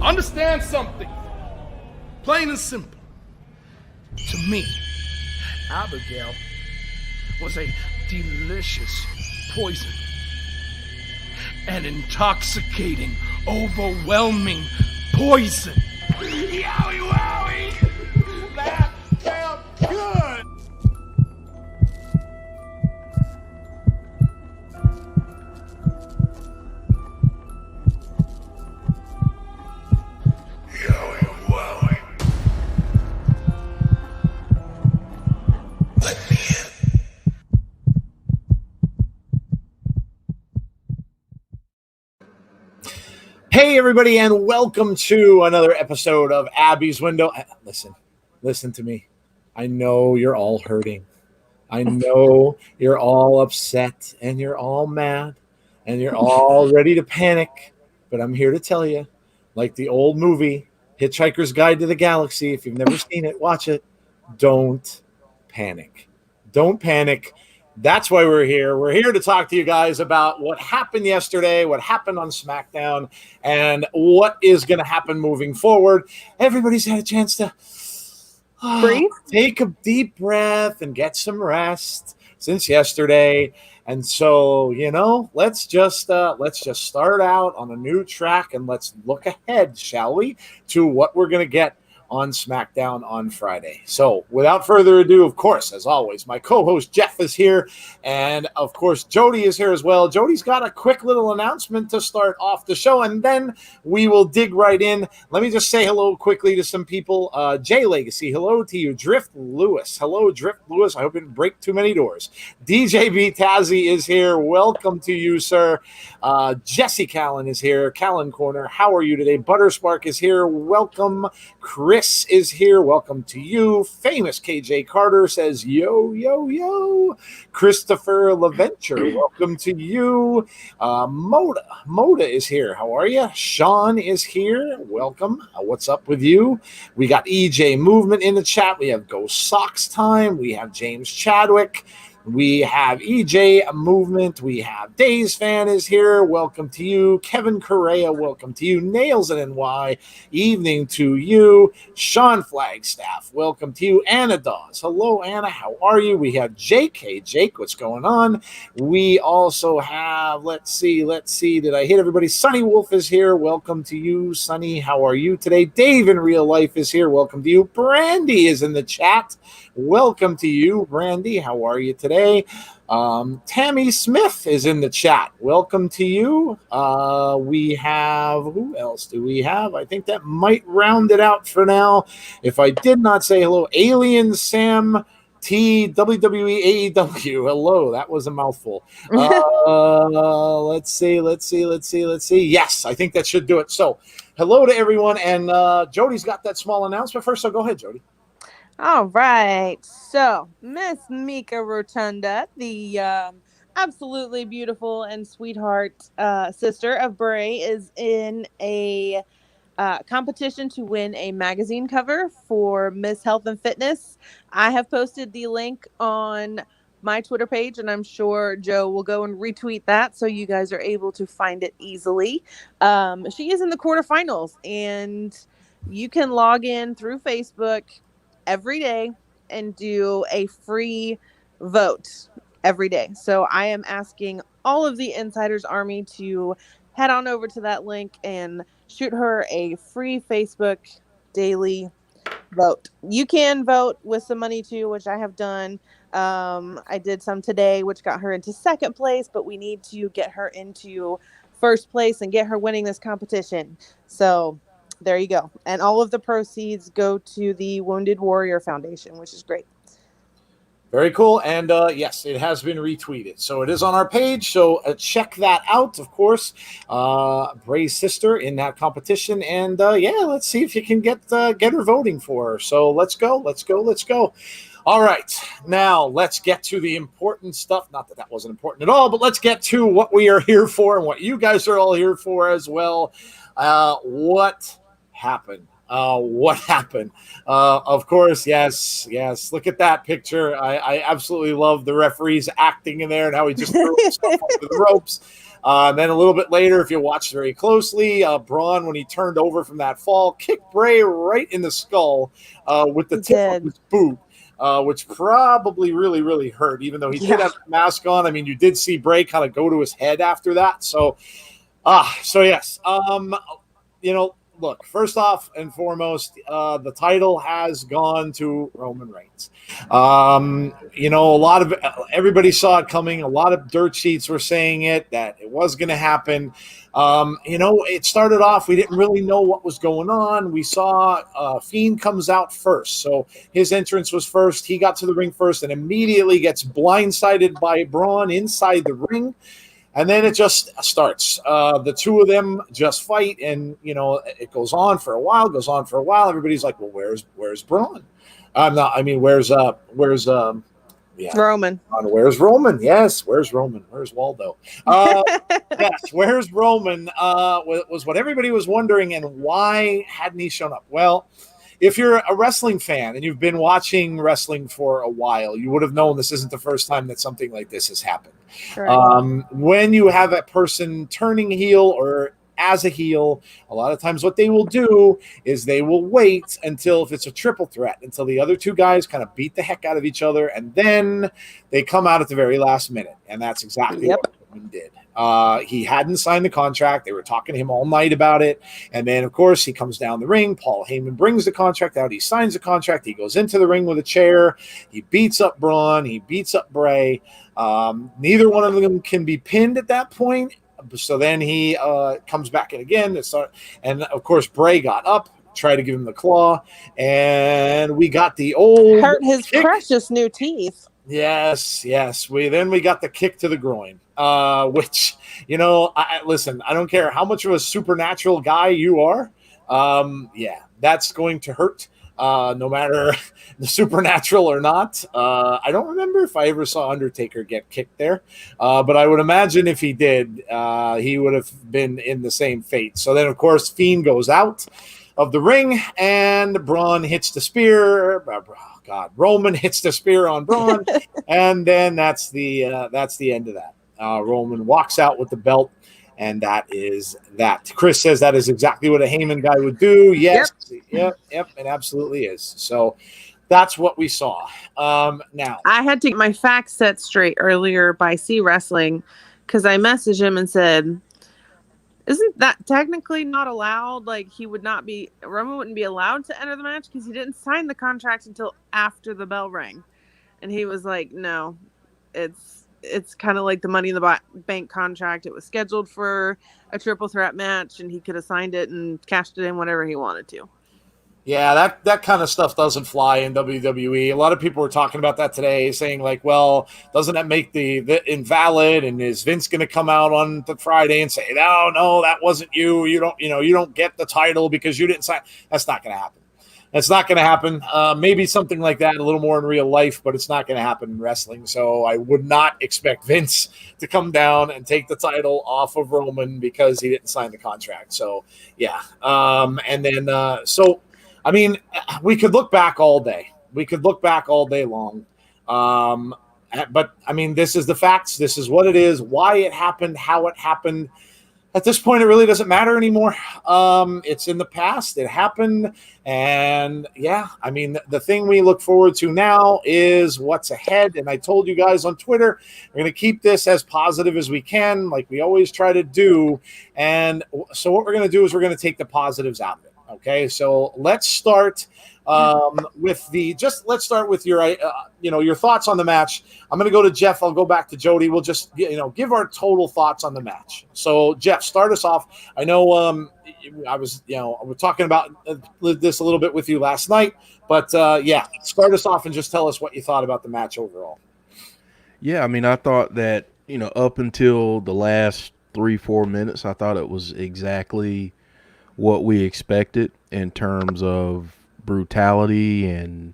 Understand something. Plain and simple. To me, Abigail was a delicious poison. An intoxicating, overwhelming poison. Yowie wowie! That felt good! Yowie wowie. Let me in. Hey, everybody, and welcome to another episode of Abby's Window. Listen to me. I know you're all hurting. I know you're all upset, and you're all mad, and you're all ready to panic. But I'm here to tell you, like the old movie, Hitchhiker's Guide to the Galaxy, if you've never seen it, watch it. Don't panic. Don't panic. That's why we're here. We're here to talk to you guys about what happened yesterday, what happened on SmackDown, and what is going to happen moving forward. Everybody's had a chance to breathe, take a deep breath, and get some rest since yesterday. And so, let's just start out on a new track, and let's look ahead, shall we, to what we're going to get on SmackDown on Friday. So without further ado, of course, as always, my co-host Jeff is here. And of course, Jodie is here as well. Jodie's got a quick little announcement to start off the show, and then we will dig right in. Let me just say hello quickly to some people. Jay Legacy, hello to you. Drift Lewis, hello, Drift Lewis. I hope you didn't break too many doors. DJ B. Tazzy is here. Welcome to you, sir. Jesse Callan is here. Callan Corner, how are you today? Butterspark is here. Welcome. Chris is here. Welcome to you. Famous KJ Carter says, yo, yo, yo. Christopher LaVenture, welcome to you. Moda is here. How are you? Sean is here. Welcome. What's up with you? We got EJ Movement in the chat. We have Go Sox Time. We have James Chadwick. We have EJ Movement. We have Days Fan is here. Welcome to you. Kevin Correa, welcome to you. Nails and NY, evening to you. Sean Flagstaff, welcome to you. Anna Dawes, hello, Anna. How are you? We have Jake. Hey, Jake, what's going on? We also have, let's see. Did I hit everybody? Sunny Wolf is here. Welcome to you, Sunny. How are you today? Dave in real life is here. Welcome to you. Brandy is in the chat. Welcome to you, Brandy. How are you today? Tammy Smith is in the chat. Welcome to you. We have, who else do we have? I think that might round it out for now. If I did not say hello, Alien Sam T, WWE AEW. Hello, that was a mouthful. Let's see. Yes, I think that should do it. So, hello to everyone, and Jodie's got that small announcement first, so go ahead, Jodie. All right. So, Miss Mika Rotunda, the absolutely beautiful and sweetheart sister of Bray, is in a competition to win a magazine cover for Miss Health and Fitness. I have posted the link on my Twitter page, and I'm sure Joe will go and retweet that so you guys are able to find it easily. She is in the quarterfinals, and you can log in through Facebook every day and do a free vote every day. So I am asking all of the Insiders Army to head on over to that link and shoot her a free Facebook daily vote. You can vote with some money too, which I have done. I did some today, which got her into second place, but we need to get her into first place and get her winning this competition. So there you go. And all of the proceeds go to the Wounded Warrior Foundation, which is great. Very cool. And yes, it has been retweeted. So it is on our page. So check that out, of course. Bray's sister in that competition. And let's see if you can get her voting for her. So let's go. All right. Now let's get to the important stuff. Not that that wasn't important at all, but let's get to what we are here for and what you guys are all here for as well. What happened? What happened? Of course, yes. Look at that picture. I absolutely love the referee's acting in there and how he just threw himself over the ropes. And then a little bit later, if you watch very closely, Braun, when he turned over from that fall, kicked Bray right in the skull with the tip of his boot. Which probably really, really hurt, even though he did have the mask on. I mean, you did see Bray kind of go to his head after that. So yes. Look, first off and foremost, the title has gone to Roman Reigns. A lot of everybody saw it coming. A lot of dirt sheets were saying that it was going to happen. It started off, we didn't really know what was going on. We saw Fiend comes out first. So his entrance was first. He got to the ring first and immediately gets blindsided by Braun inside the ring. And then it just starts. The two of them just fight, and it goes on for a while. Everybody's like, "Well, where's Braun?" Where's Roman? Where's Roman? Yes, where's Roman? Where's Waldo? Yes, where's Roman? Was what everybody was wondering, and why hadn't he shown up? Well, if you're a wrestling fan and you've been watching wrestling for a while, you would have known this isn't the first time that something like this has happened. Right. When you have a person turning heel or as a heel, a lot of times what they will do is they will wait until, if it's a triple threat, until the other two guys kind of beat the heck out of each other, and then they come out at the very last minute. And that's exactly what Roman did. He hadn't signed the contract. They were talking to him all night about it. And then, of course, he comes down the ring. Paul Heyman brings the contract out. He signs the contract. He goes into the ring with a chair. He beats up Braun. He beats up Bray. Neither one of them can be pinned at that point. So then he comes back in again. And, of course, Bray got up, tried to give him the claw. And we got the old hurt his precious new teeth. Yes. We got the kick to the groin, which, listen, I don't care how much of a supernatural guy you are. That's going to hurt, no matter the supernatural or not. I don't remember if I ever saw Undertaker get kicked there, but I would imagine if he did, he would have been in the same fate. So then, of course, Fiend goes out of the ring, and Braun hits the spear. Roman hits the spear on Braun, and then that's the end of that. Roman walks out with the belt, and that is that. Chris says that is exactly what a Heyman guy would do. Yes, yep, it absolutely is. So that's what we saw. Now, I had to get my facts set straight earlier by C Wrestling, because I messaged him and said, isn't that technically not allowed? Like, Roman wouldn't be allowed to enter the match because he didn't sign the contract until after the bell rang. And he was like, no, it's kind of like the Money in the Bank contract. It was scheduled for a triple threat match, and he could have signed it and cashed it in whenever he wanted to. Yeah, that kind of stuff doesn't fly in WWE. A lot of people were talking about that today, saying like, well, doesn't that make the invalid? And is Vince going to come out on the Friday and say, no, that wasn't you. You don't get the title because you didn't sign. That's not going to happen. That's not going to happen. Maybe something like that a little more in real life, but it's not going to happen in wrestling. So I would not expect Vince to come down and take the title off of Roman because he didn't sign the contract. So yeah. I mean, we could look back all day. We could look back all day long. But, I mean, this is the facts. This is what it is, why it happened, how it happened. At this point, it really doesn't matter anymore. It's in the past. It happened. And, yeah, I mean, the thing we look forward to now is what's ahead. And I told you guys on Twitter, we're going to keep this as positive as we can, like we always try to do. And so what we're going to do is we're going to take the positives out of it. Okay, so let's start with your thoughts on the match. I'm going to go to Jeff. I'll go back to Jodie. We'll just give our total thoughts on the match. So Jeff, start us off. I know I was talking about this a little bit with you last night, but start us off and just tell us what you thought about the match overall. Yeah, I mean, I thought that up until the last 3-4 minutes, I thought it was exactly what we expected in terms of brutality and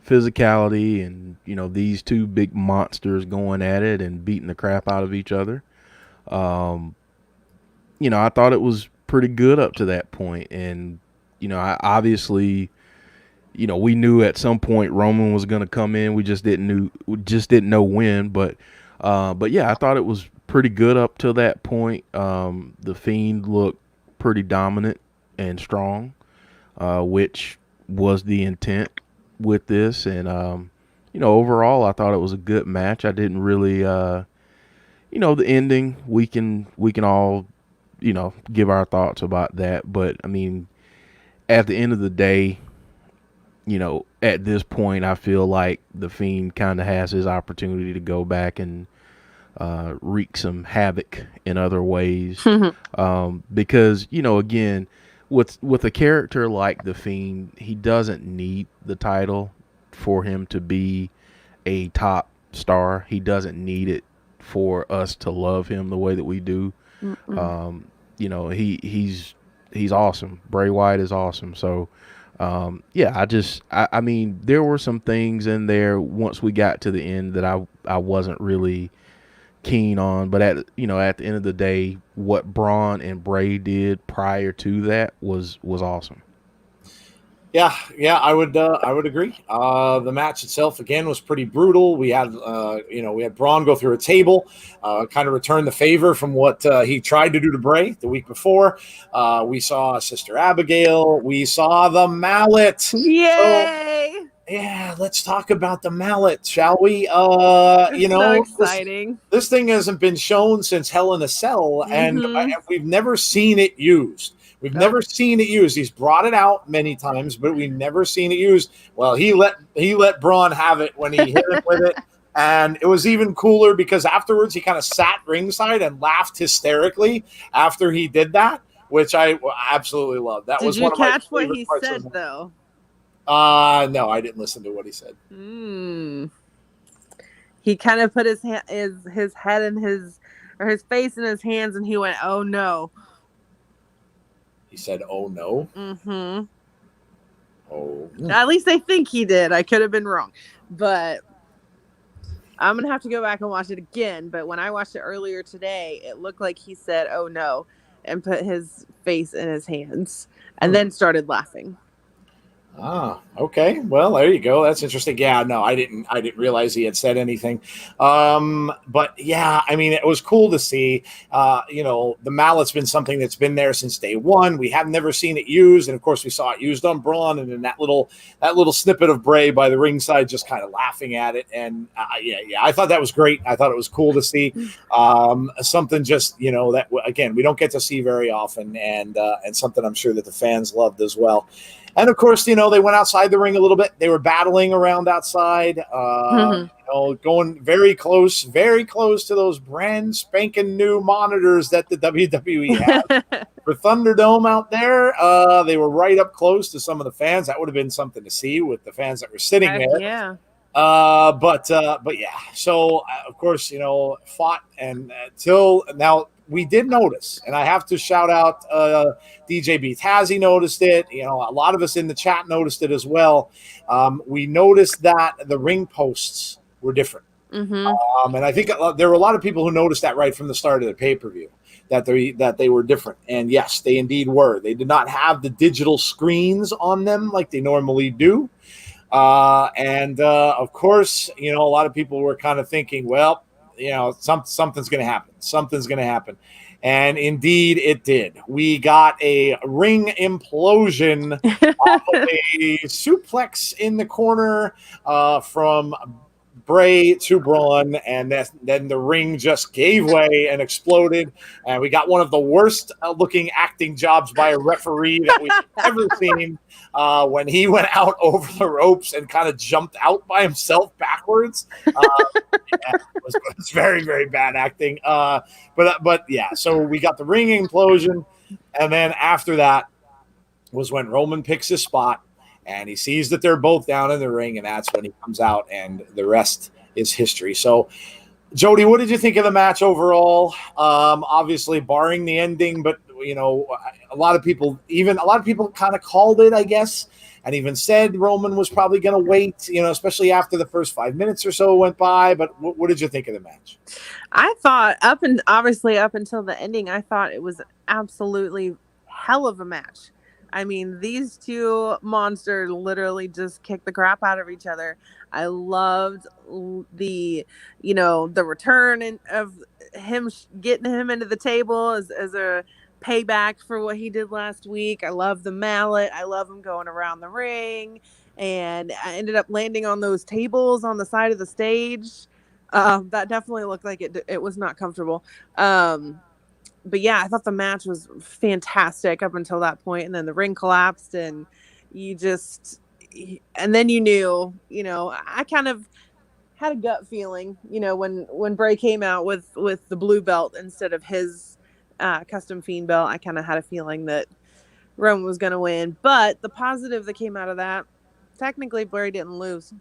physicality and, these two big monsters going at it and beating the crap out of each other. I thought it was pretty good up to that point. And I obviously, we knew at some point Roman was going to come in. We just didn't know when. But yeah, I thought it was pretty good up to that point. The Fiend looked pretty dominant and strong, which was the intent with this. And overall, I thought it was a good match. I didn't really, the ending. We can all, give our thoughts about that. But I mean, at the end of the day, at this point, I feel like the Fiend kind of has his opportunity to go back and wreak some havoc in other ways. Because, again, with a character like the Fiend, he doesn't need the title for him to be a top star. He doesn't need it for us to love him the way that we do. He's awesome. Bray Wyatt is awesome. So, I mean, there were some things in there once we got to the end that I wasn't really keen on, but at the end of the day, what Braun and Bray did prior to that was awesome. Yeah, I would agree. The match itself again was pretty brutal. We had Braun go through a table, kind of return the favor from what he tried to do to Bray the week before. We saw Sister Abigail. We saw the mallet. Yay! So, yeah, let's talk about the mallet, shall we? So exciting. This thing hasn't been shown since Hell in a Cell, and we've never seen it used. We've never seen it used. He's brought it out many times, but we've never seen it used. Well, he let Braun have it when he hit him with it, and it was even cooler because afterwards he kind of sat ringside and laughed hysterically after he did that, which I absolutely loved. That was one of my favorite parts. Did you catch what he said though? No, I didn't listen to what he said. He kind of put his head in his face in his hands, and he went, "Oh no." He said, "Oh no." Oh. At least I think he did. I could have been wrong, but I'm gonna have to go back and watch it again. But when I watched it earlier today, it looked like he said, "Oh no," and put his face in his hands, and then started laughing. Ah, okay. Well, there you go. That's interesting. Yeah, no, I didn't realize he had said anything. But yeah, I mean, it was cool to see. The mallet's been something that's been there since day one. We have never seen it used, and of course, we saw it used on Braun, and in that little snippet of Bray by the ringside, just kind of laughing at it. And I thought that was great. I thought it was cool to see something just that again we don't get to see very often, and something I'm sure that the fans loved as well. And of course, they went outside the ring a little bit. They were battling around outside, going very close to those brand spanking new monitors that the WWE had for Thunderdome out there. They were right up close to some of the fans. That would have been something to see with the fans that were sitting there. Yeah. But yeah. So of course, fought and till now. We did notice, and I have to shout out DJ B. Tazzy noticed it. A lot of us in the chat noticed it as well. We noticed that the ring posts were different. And I think there were a lot of people who noticed that right from the start of the pay-per-view, that they were different. And yes, they indeed were. They did not have the digital screens on them like they normally do. Of course, a lot of people were kind of thinking, well, something's going to happen. Something's going to happen. And indeed it did. We got a ring implosion off of a suplex in the corner from Bray to Braun, and then the ring just gave way and exploded. And we got one of the worst looking acting jobs by a referee that we've ever seen when he went out over the ropes and kind of jumped out by himself backwards. It was very, very bad acting. But yeah, so we got the ring implosion. And then after that was when Roman picks his spot. And he sees that they're both down in the ring, and that's when he comes out, and the rest is history. So, Jody, what did you think of the match overall? Obviously, barring the ending, but a lot of people kind of called it, I guess, and even said Roman was probably going to wait, especially after the first 5 minutes or so went by. But what did you think of the match? I thought up until the ending, I thought it was absolutely hell of a match. I mean, these two monsters literally just kicked the crap out of each other. I loved the, the return of him getting him into the table as a payback for what he did last week. I love the mallet. I love him going around the ring, and I ended up landing on those tables on the side of the stage. That definitely looked like it was not comfortable. But yeah, I thought the match was fantastic up until that point, and then the ring collapsed, and and then you knew, I kind of had a gut feeling, when Bray came out with the blue belt instead of his custom Fiend belt. I kind of had a feeling that Roman was going to win. But the positive that came out of that, technically Bray didn't lose.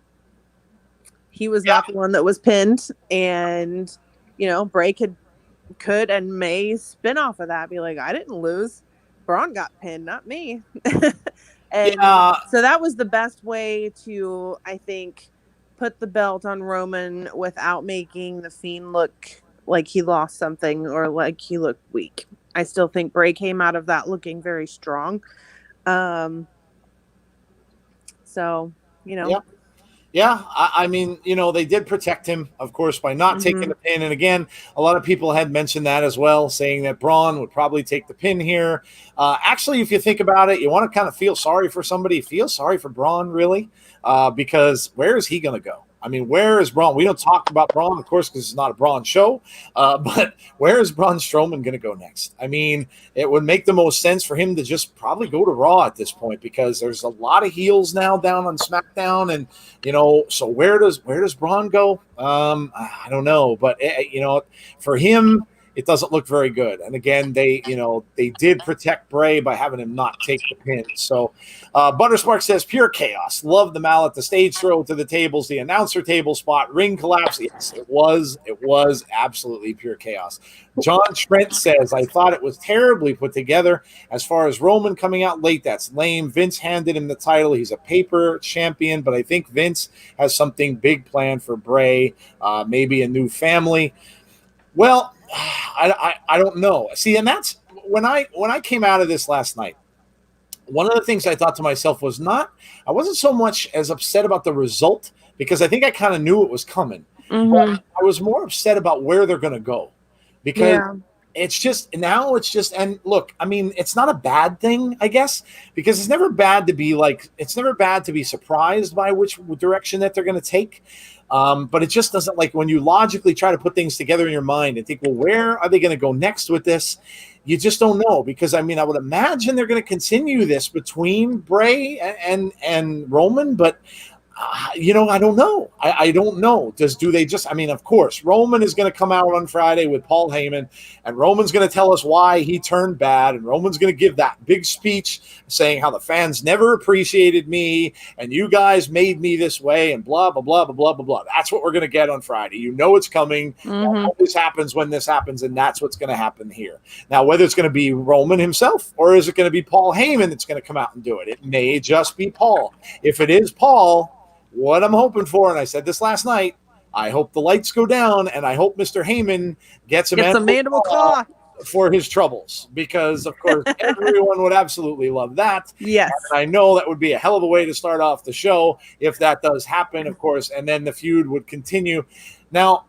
He was not the one that was pinned, and Bray could and may spin off of that, be like, I didn't lose, Braun got pinned, not me. And so that was the best way to, I think, put the belt on Roman without making the Fiend look like he lost something or like he looked weak. I still think Bray came out of that looking very strong. So Yeah, I mean, they did protect him, of course, by not taking the pin. And again, a lot of people had mentioned that as well, saying that Braun would probably take the pin here. Actually, if you think about it, you want to kind of feel sorry for somebody. Feel sorry for Braun, really, because where is he going to go? I mean, where is Braun? We don't talk about Braun, of course, because it's not a Braun show. But where is Braun Strowman going to go next? I mean, it would make the most sense for him to just probably go to Raw at this point, because there's a lot of heels now down on SmackDown, and so where does Braun go? I don't know, but for him, it doesn't look very good. And again, they did protect Bray by having him not take the pin. So Butterspark says pure chaos. Love the mallet, the stage throw to the tables, the announcer table spot, ring collapse. Yes, it was absolutely pure chaos. John Trent says, I thought it was terribly put together. As far as Roman coming out late, that's lame. Vince handed him the title. He's a paper champion, but I think Vince has something big planned for Bray, maybe a new family. Well, I don't know. See, and that's when I came out of this last night. One of the things I thought to myself was I wasn't so much as upset about the result, because I think I kind of knew it was coming. But I was more upset about where they're going to go, because it's just, and look, I mean, it's not a bad thing, I guess, because it's never bad to be surprised by which direction that they're going to take. But it just doesn't, like, when you logically try to put things together in your mind and think, well, where are they going to go next with this? You just don't know, because I mean, I would imagine they're going to continue this between Bray and Roman, but I don't know. I don't know. Of course, Roman is going to come out on Friday with Paul Heyman, and Roman's going to tell us why he turned bad, and Roman's going to give that big speech saying how the fans never appreciated me, and you guys made me this way, and blah, blah, blah, blah, blah, blah, blah. That's what we're going to get on Friday. It's coming. That always happens when this happens, and that's what's going to happen here. Now, whether it's going to be Roman himself, or is it going to be Paul Heyman that's going to come out and do it? It may just be Paul. If it is Paul, what I'm hoping for, and I said this last night, I hope the lights go down, and I hope Mr. Heyman gets a mandible claw for his troubles, because, of course, everyone would absolutely love that. Yes. And I know that would be a hell of a way to start off the show if that does happen, of course, and then the feud would continue. Now,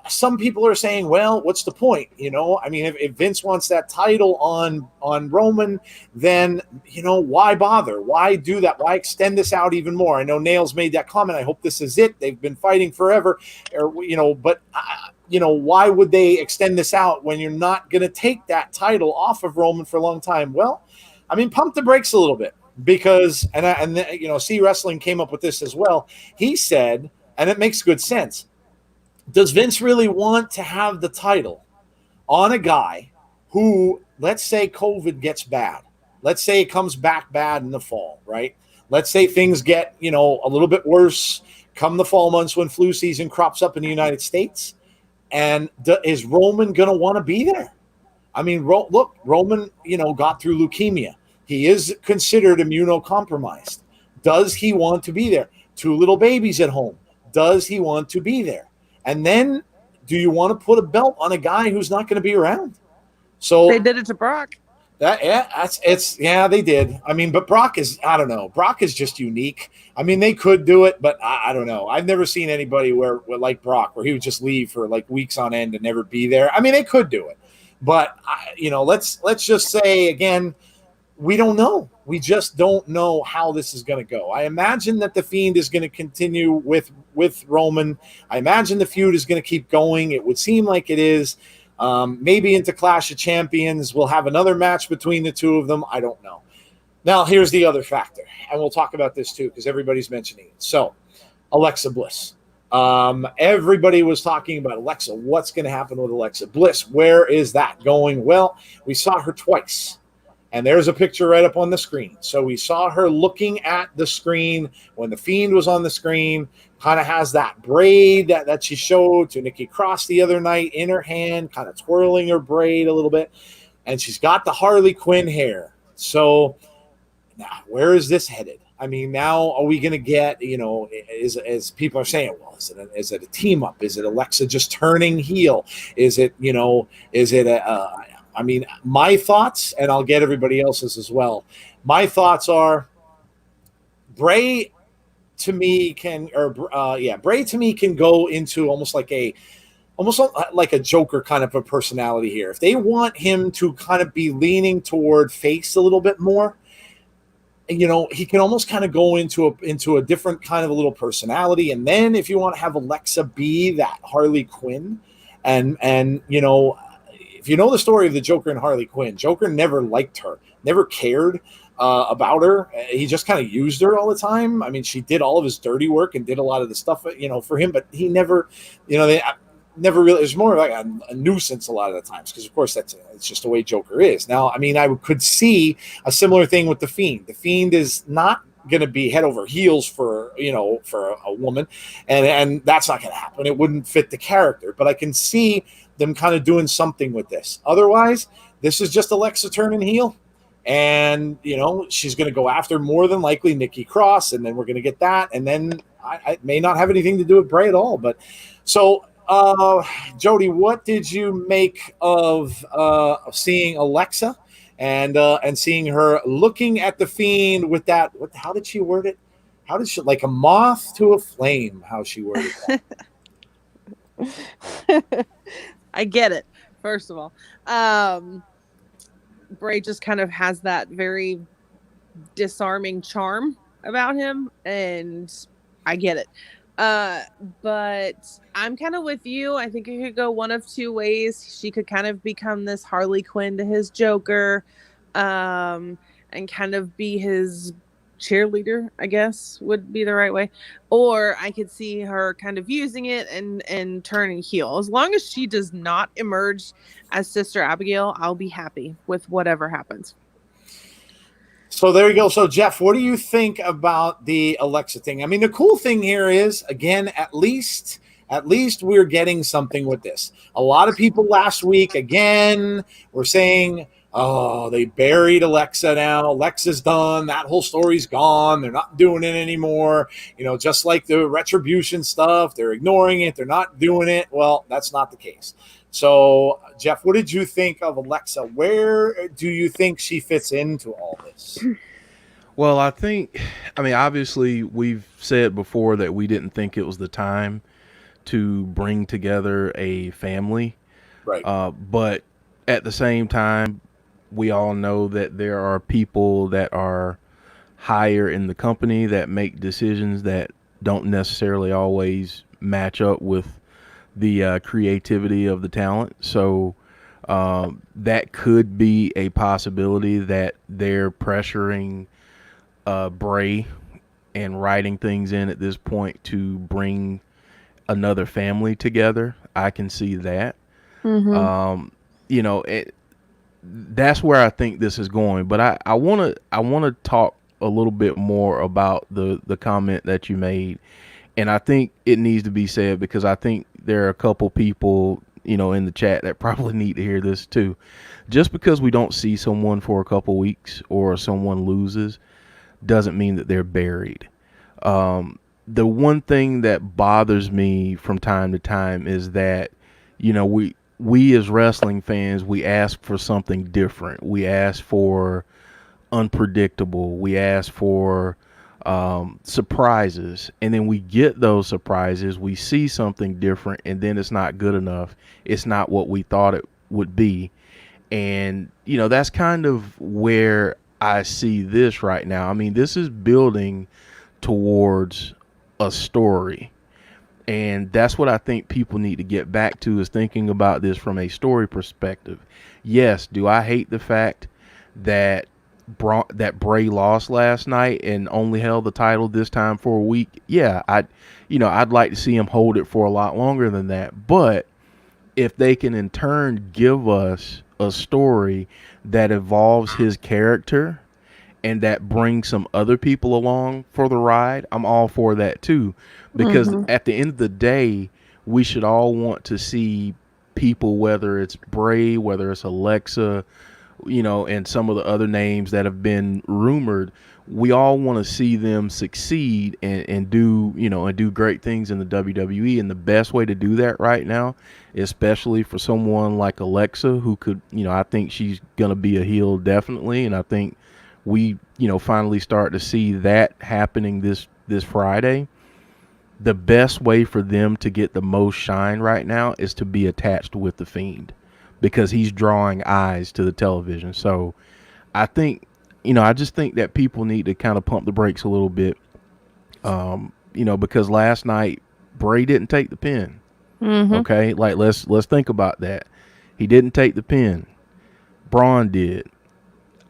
some people are saying, well, what's the point? I mean, if Vince wants that title on Roman, then, why bother? Why do that? Why extend this out even more? I know Nails made that comment. I hope this is it. They've been fighting forever, but why would they extend this out when you're not going to take that title off of Roman for a long time? Well, I mean, pump the brakes a little bit, because, C Wrestling came up with this as well. He said, and it makes good sense, does Vince really want to have the title on a guy who, let's say COVID gets bad. Let's say it comes back bad in the fall, right? Let's say things get, a little bit worse come the fall months when flu season crops up in the United States. And is Roman going to want to be there? I mean, look, Roman, got through leukemia. He is considered immunocompromised. Does he want to be there? 2 little babies at home. Does he want to be there? And then, do you want to put a belt on a guy who's not going to be around? So they did it to Brock. They did. I mean, but Brock is, I don't know. Brock is just unique. I mean, they could do it, but I don't know. I've never seen anybody where like Brock, where he would just leave for like weeks on end and never be there. I mean, they could do it, but let's just say again, we don't know. We just don't know how this is going to go. I imagine that the Fiend is going to continue with Roman. I imagine the feud is going to keep going. It would seem like it is. Maybe into Clash of Champions, we'll have another match between the two of them. I don't know. Now, here's the other factor, and we'll talk about this too because everybody's mentioning it. So, Alexa Bliss. Everybody was talking about Alexa. What's going to happen with Alexa Bliss? Where is that going? Well, we saw her twice. And there's a picture right up on the screen. So we saw her looking at the screen when the Fiend was on the screen, kind of has that braid that she showed to Nikki Cross the other night in her hand, kind of twirling her braid a little bit. And she's got the Harley Quinn hair. So now, where is this headed? I mean, now are we going to get, as people are saying, well, is it a team up? Is it Alexa just turning heel? Is it, I mean, my thoughts, and I'll get everybody else's as well. My thoughts are Bray to me can go into almost like a Joker kind of a personality here. If they want him to kind of be leaning toward face a little bit more, he can almost kind of go into a different kind of a little personality. And then if you want to have Alexa be that Harley Quinn and if you know the story of the Joker and Harley Quinn, Joker never liked her, never cared about her. He just kind of used her all the time. I mean, she did all of his dirty work and did a lot of the stuff, for him, but he never, they never really, it was more like a nuisance a lot of the times because, of course, it's just the way Joker is. Now, I mean, I could see a similar thing with the Fiend. The Fiend is not going to be head over heels for a woman, and that's not going to happen. It wouldn't fit the character, but I can see them kind of doing something with this. Otherwise, this is just Alexa turning heel, and she's going to go after more than likely Nikki Cross, and then we're going to get that, and then I may not have anything to do with Bray at all. But so, Jodie, what did you make of seeing Alexa and seeing her looking at the Fiend with that? How did she word it? How did she, like a moth to a flame? How she worded that? I get it. First of all, Bray just kind of has that very disarming charm about him, and I get it. But I'm kind of with you. I think it could go one of two ways. She could kind of become this Harley Quinn to his Joker, and kind of be his cheerleader, I guess would be the right way. Or I could see her kind of using it and turning heel. As long as she does not emerge as Sister Abigail, I'll be happy with whatever happens. So there you go. So Jeff, what do you think about the Alexa thing? I mean, the cool thing here is, again, at least we're getting something with this. A lot of people last week, again, were saying, oh, they buried Alexa now. Alexa's done. That whole story's gone. They're not doing it anymore. Just like the Retribution stuff, they're ignoring it. They're not doing it. Well, that's not the case. So, Jeff, what did you think of Alexa? Where do you think she fits into all this? Well, obviously we've said before that we didn't think it was the time to bring together a family. Right. But at the same time, we all know that there are people that are higher in the company that make decisions that don't necessarily always match up with the creativity of the talent. So that could be a possibility that they're pressuring Bray and writing things in at this point to bring another family together. I can see that. Mm-hmm. That's where I think this is going. But I want to talk a little bit more about the comment that you made. And I think it needs to be said because I think there are a couple people, in the chat that probably need to hear this too. Just because we don't see someone for a couple weeks or someone loses doesn't mean that they're buried. The one thing that bothers me from time to time is that, we as wrestling fans, we ask for something different. We ask for unpredictable. We ask for surprises, and then we get those surprises. We see something different, and then it's not good enough. It's not what we thought it would be, and that's kind of where I see this right now. I mean, this is building towards a story. And that's what I think people need to get back to, is thinking about this from a story perspective. Yes, do I hate the fact that that Bray lost last night and only held the title this time for a week? Yeah, I'd like to see him hold it for a lot longer than that. But if they can in turn give us a story that evolves his character and that brings some other people along for the ride, I'm all for that too. Because at the end of the day, we should all want to see people, whether it's Bray, whether it's Alexa, and some of the other names that have been rumored, we all want to see them succeed and do great things in the WWE. And the best way to do that right now, especially for someone like Alexa, who could, I think she's going to be a heel definitely. And I think we, finally start to see that happening this Friday. The best way for them to get the most shine right now is to be attached with the Fiend, because he's drawing eyes to the television. So I think, I just think that people need to kind of pump the brakes a little bit, because last night Bray didn't take the pin. Okay, like let's think about that. He didn't take the pin. Braun did.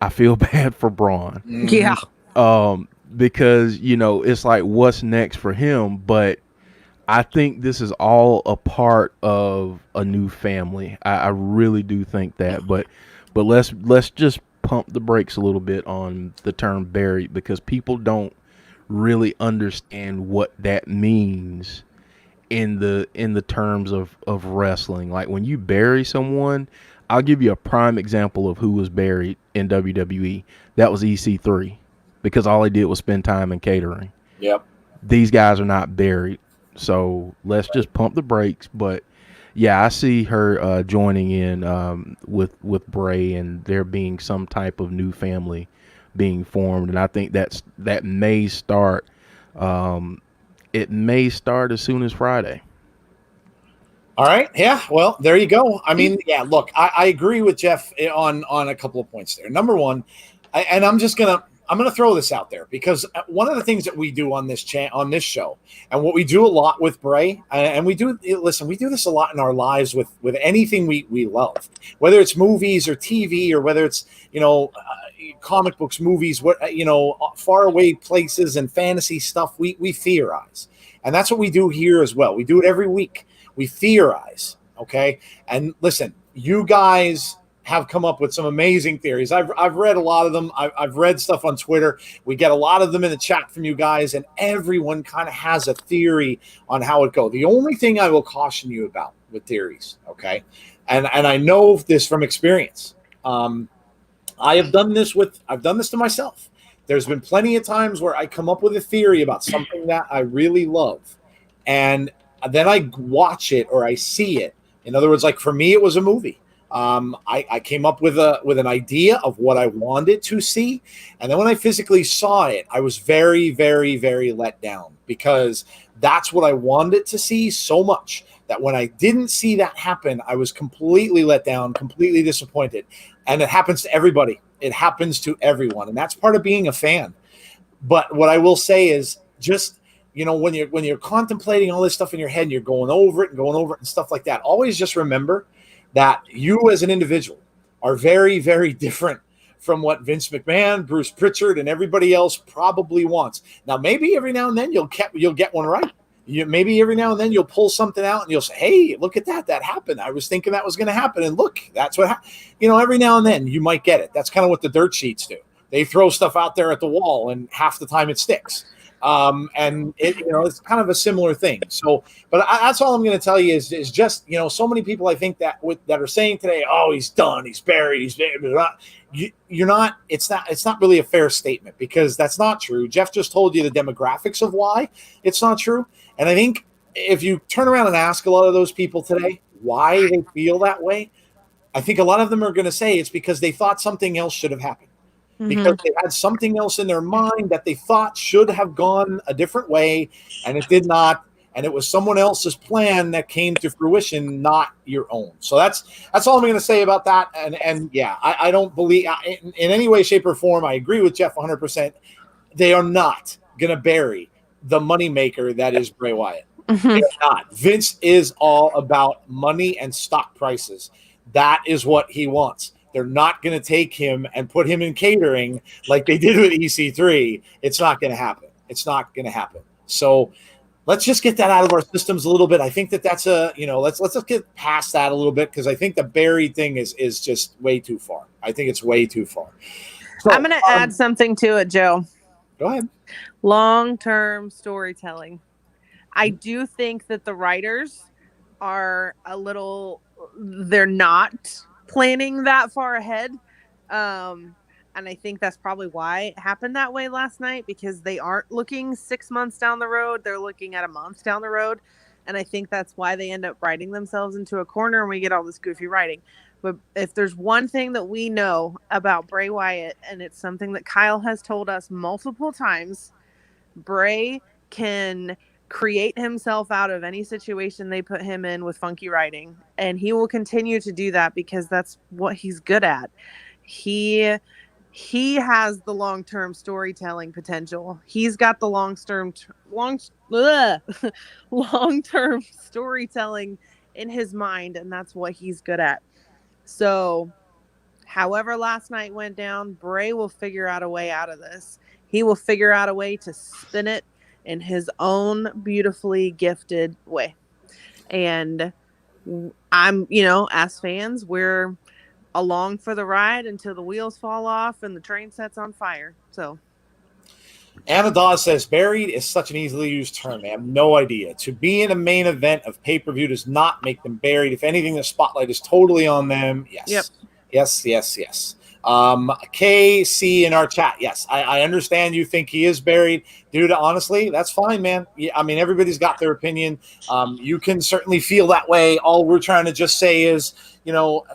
I feel bad for Braun. Yeah. Because it's like, what's next for him? But I think this is all a part of a new family. I really do think that. But let's just pump the brakes a little bit on the term buried, because people don't really understand what that means in the terms of wrestling. Like, when you bury someone, I'll give you a prime example of who was buried in WWE. That was EC3, because all he did was spend time in catering. Yep. These guys are not buried. So let's just pump the brakes. But yeah, I see her joining in with Bray, and there being some type of new family being formed. And I think that may start. It may start as soon as Friday. All right. Yeah. Well, there you go. I mean, yeah, look, I agree with Jeff on a couple of points there. Number one, and I'm going to throw this out there, because one of the things that we do on this show, and what we do a lot with Bray, and we do this a lot in our lives with anything we love, whether it's movies or TV, or whether it's, comic books, movies, far away places and fantasy stuff, we theorize. And that's what we do here as well. We do it every week. We theorize. Okay. And listen, you guys have come up with some amazing theories. I've read a lot of them. I've read stuff on Twitter. We get a lot of them in the chat from you guys, and everyone kind of has a theory on how it goes. The only thing I will caution you about with theories, okay, and I know this from experience. I've done this to myself. There's been plenty of times where I come up with a theory about something that I really love, and then I watch it or I see it. In other words, like for me, it was a movie. I came up with an idea of what I wanted to see, and then when I physically saw it, I was very, very, very let down, because that's what I wanted to see so much that when I didn't see that happen, I was completely let down, completely disappointed. And it happens to everybody. It happens to everyone, and that's part of being a fan. But what I will say is, just when you're contemplating all this stuff in your head and you're going over it and stuff like that, always just remember that you as an individual are very, very different from what Vince McMahon, Bruce Pritchard, and everybody else probably wants. Now, maybe every now and then you'll get one right. Maybe every now and then you'll pull something out and you'll say, hey, look at that. That happened. I was thinking that was going to happen. And look, that's what happened. Every now and then you might get it. That's kind of what the dirt sheets do. They throw stuff out there at the wall, and half the time it sticks. And it's kind of a similar thing. So, but that's all I'm going to tell you is just, so many people I think that are saying today, oh, he's done, he's buried, you're not, it's not really a fair statement, because that's not true. Jeff just told you the demographics of why it's not true. And I think if you turn around and ask a lot of those people today, why they feel that way, I think a lot of them are going to say it's because they thought something else should have happened. Because they had something else in their mind that they thought should have gone a different way, and it did not. And it was someone else's plan that came to fruition, not your own. So that's all I'm going to say about that. And yeah, I don't believe in any way, shape, or form. I agree with Jeff 100%. They are not going to bury the moneymaker that is Bray Wyatt. They are not. Vince is all about money and stock prices. That is what he wants. They're not going to take him and put him in catering like they did with EC3. It's not going to happen. It's not going to happen. So let's just get that out of our systems a little bit. I think that's let's just get past that a little bit, because I think the buried thing is just way too far. I think it's way too far. So, I'm going to add something to it, Joe. Go ahead. Long-term storytelling. I do think that the writers are they're not planning that far ahead. And I think that's probably why it happened that way last night, because they aren't looking 6 months down the road. They're looking at a month down the road. And I think that's why they end up writing themselves into a corner and we get all this goofy writing. But if there's one thing that we know about Bray Wyatt, and it's something that Kyle has told us multiple times, Bray can create himself out of any situation they put him in with funky writing, and he will continue to do that because that's what he's good at. He has the long-term storytelling potential. He's got the long-term storytelling in his mind, and that's what he's good at. So however last night went down, Bray will figure out a way out of this. He will figure out a way to spin it in his own beautifully gifted way. And I'm, as fans, we're along for the ride until the wheels fall off and the train sets on fire. So Anna Dawes says, buried is such an easily used term. I have no idea. To be in a main event of pay-per-view does not make them buried. If anything, the spotlight is totally on them. Yes. Yep. Yes. KC in our chat. Yes, I understand you think he is buried. Dude, honestly, that's fine, man. I mean, everybody's got their opinion. You can certainly feel that way. All we're trying to just say is,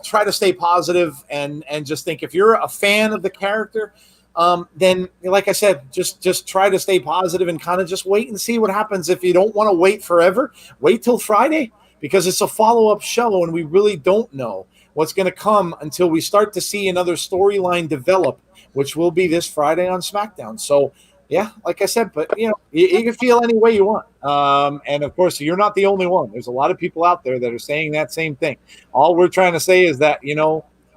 try to stay positive and just think if you're a fan of the character, then like I said, just try to stay positive and kind of just wait and see what happens. If you don't want to wait forever, wait till Friday, because it's a follow-up show and we really don't know what's going to come until we start to see another storyline develop, which will be this Friday on SmackDown. So, yeah, like I said, but, you can feel any way you want. And, of course, you're not the only one. There's a lot of people out there that are saying that same thing. All we're trying to say is that,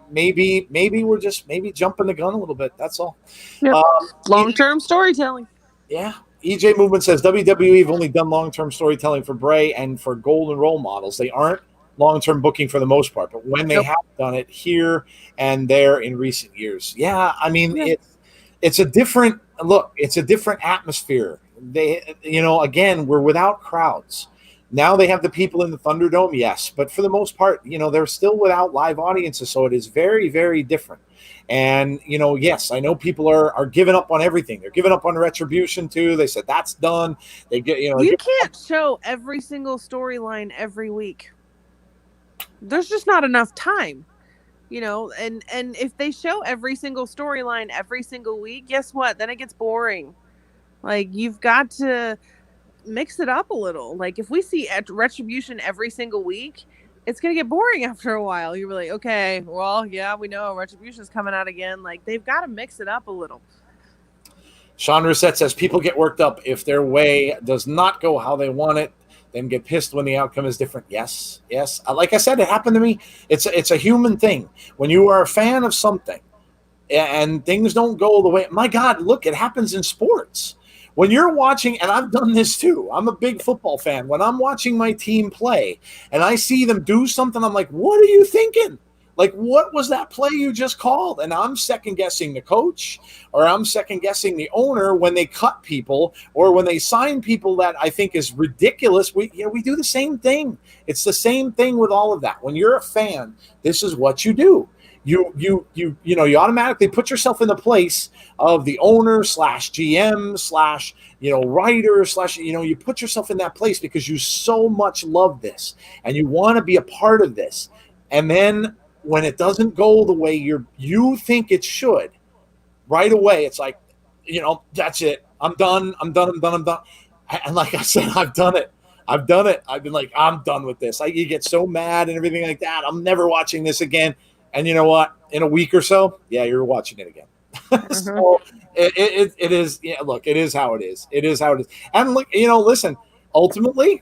maybe we're just jumping the gun a little bit. That's all. Yep. Long-term storytelling. Yeah. EJ Movement says WWE have only done long-term storytelling for Bray and for golden role models. They aren't long-term booking for the most part, but when they have done it here and there in recent years, I mean, it's a different look. It's a different atmosphere. They, again, we're without crowds. Now they have the people in the Thunderdome, yes, but for the most part, they're still without live audiences, so it is very, very different. And, yes, I know people are giving up on everything. They're giving up on Retribution, too. They said that's done. They get, You can't show every single storyline every week. There's just not enough time, and if they show every single storyline every single week, guess what? Then it gets boring. Like, you've got to mix it up a little. Like, if we see Retribution every single week, it's going to get boring after a while. You're like, okay, well, yeah, we know Retribution's coming out again. Like, they've got to mix it up a little. Sean Reset says people get worked up if their way does not go how they want it, then get pissed when the outcome is different. Yes. Like I said, it happened to me. It's a human thing. When you are a fan of something and things don't go the way, my God, look, it happens in sports. When you're watching, and I've done this too, I'm a big football fan. When I'm watching my team play and I see them do something, I'm like, what are you thinking? Like, what was that play you just called? And I'm second-guessing the coach, or I'm second-guessing the owner when they cut people or when they sign people that I think is ridiculous. We do the same thing. It's the same thing with all of that. When you're a fan, this is what you do. you automatically put yourself in the place of the owner slash GM slash writer slash you put yourself in that place because you so much love this and you want to be a part of this. And then when it doesn't go the way you think it should, right away it's like, that's it. I'm done. And like I said, I've done it. I've been like, I'm done with this. You get so mad and everything like that. I'm never watching this again. And you know what? In a week or so, yeah, you're watching it again. So it is. Yeah, look, it is how it is. It is how it is. And look, listen. Ultimately,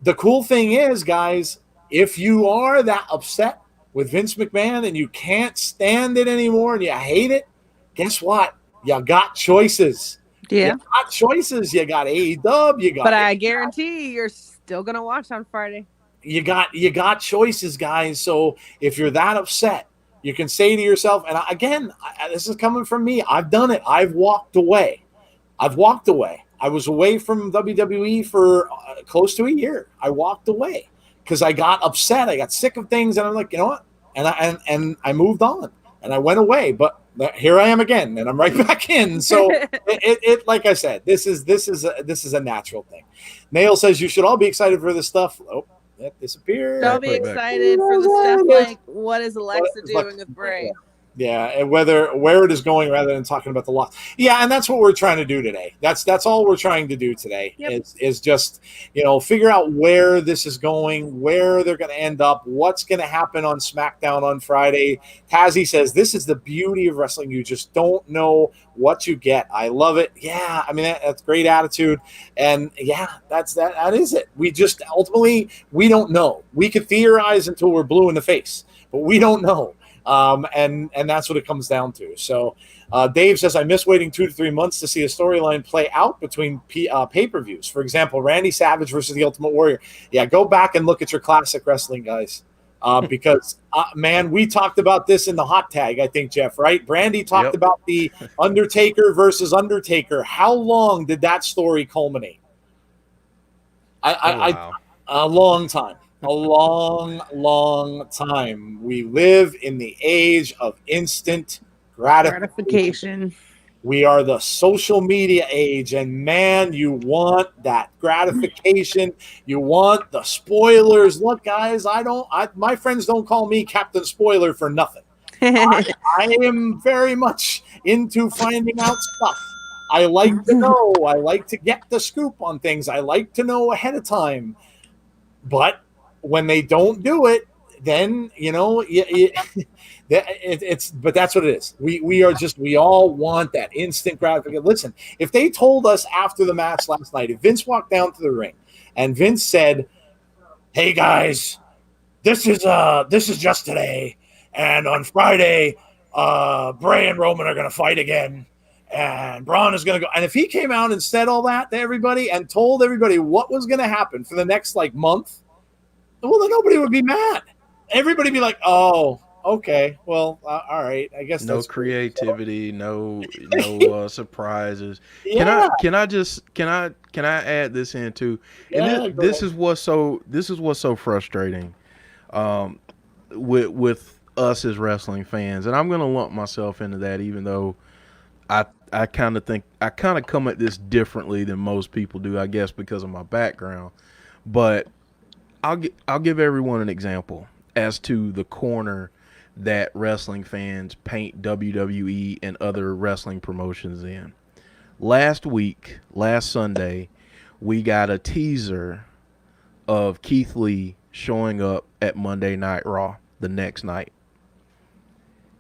the cool thing is, guys, if you are that upset with Vince McMahon and you can't stand it anymore and you hate it, guess what? You got choices. Yeah. You got choices. You got AEW. You got. But I guarantee you're still gonna watch on Friday. You got choices, guys. So if you're that upset, you can say to yourself, and again, this is coming from me. I've done it. I've walked away. I was away from WWE for close to a year. I walked away because I got upset. I got sick of things, and I'm like, you know what? And I moved on, and I went away. But here I am again, and I'm right back in. So it like I said, this is a natural thing. Nail says you should all be excited for this stuff. Oh, that disappeared. Don't be excited for the stuff like what is Alexa doing with Bray. Yeah, and where it is going rather than talking about the loss. Yeah, and that's what we're trying to do today. That's all we're trying to do today. Yep. Is just figure out where this is going, where they're going to end up, what's going to happen on SmackDown on Friday. Tazzy says this is the beauty of wrestling. You just don't know what you get. I love it. Yeah, I mean that's great attitude, and yeah, that is it. We just ultimately we don't know. We could theorize until we're blue in the face, but we don't know. And that's what it comes down to. So Dave says, I miss waiting 2 to 3 months to see a storyline play out between pay-per-views. For example, Randy Savage versus the Ultimate Warrior. Yeah, go back and look at your classic wrestling, guys. Because, man, we talked about this in the hot tag, I think, Jeff, right? Brandy talked about the Undertaker versus Undertaker. How long did that story culminate? A long time. A long time. We live in the age of instant gratification. We are the social media age, and man, you want that gratification. You want the spoilers. Look, guys, my friends don't call me Captain Spoiler for nothing. I am very much into finding out stuff. I like to know. I like to get the scoop on things. I like to know ahead of time. But when they don't do it, then but that's what it is. We all want that instant gratification. Listen, if they told us after the match last night, if Vince walked down to the ring and Vince said, "Hey guys, this is just today, and on Friday, Bray and Roman are gonna fight again, and Braun is gonna go," and if he came out and said all that to everybody and told everybody what was gonna happen for the next month, well, then nobody would be mad. Everybody would be like, "Oh, okay, well, all right. I guess no that's creativity, no surprises." Yeah. Can I add this in too? And this is what's so frustrating with us as wrestling fans, and I'm gonna lump myself into that, even though I kind of come at this differently than most people do, I guess because of my background, but I'll give everyone an example as to the corner that wrestling fans paint WWE and other wrestling promotions in. Last Sunday, we got a teaser of Keith Lee showing up at Monday Night Raw the next night.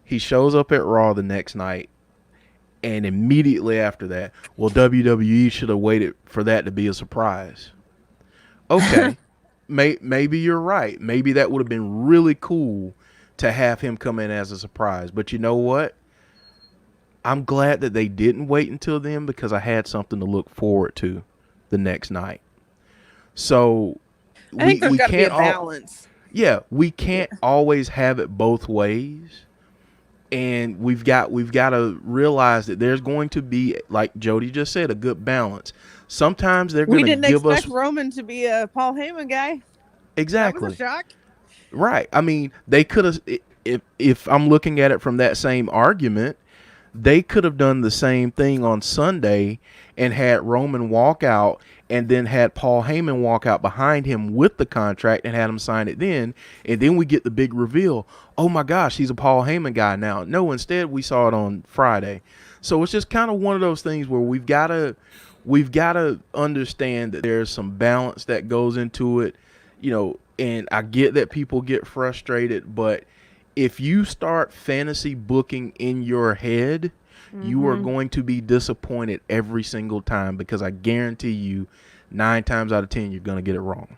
He shows up at Raw the next night, and immediately after that, well, WWE should have waited for that to be a surprise. Okay. Maybe you're right. Maybe that would have been really cool to have him come in as a surprise. But you know what? I'm glad that they didn't wait until then because I had something to look forward to the next night. So I think there's got to be a balance. We can't always have it both ways. And we've got to realize that there's going to be, like Jody just said, a good balance. Sometimes they're going to give us. We didn't expect Roman to be a Paul Heyman guy. Exactly. That was a shock. Right. I mean, they could have. if I'm looking at it from that same argument, they could have done the same thing on Sunday and had Roman walk out and then had Paul Heyman walk out behind him with the contract and had him sign it then. And then we get the big reveal. Oh my gosh, he's a Paul Heyman guy now. No, instead we saw it on Friday. So it's just kind of one of those things where we've got to understand that there's some balance that goes into it, and I get that people get frustrated, but if you start fantasy booking in your head, you are going to be disappointed every single time, because I guarantee you 9 times out of 10 you're going to get it wrong.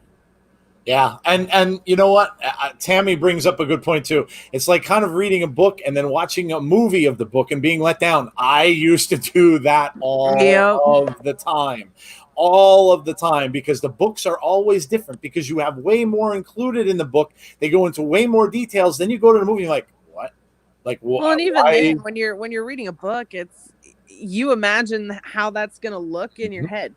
Yeah, and you know what? Tammy brings up a good point too. It's like kind of reading a book and then watching a movie of the book and being let down. I used to do that all of the time. All of the time, because the books are always different, because you have way more included in the book. They go into way more details. Then you go to the movie and you're like, what? Like, what? Well, and even then, when you're reading a book, it's you imagine how that's going to look in your head.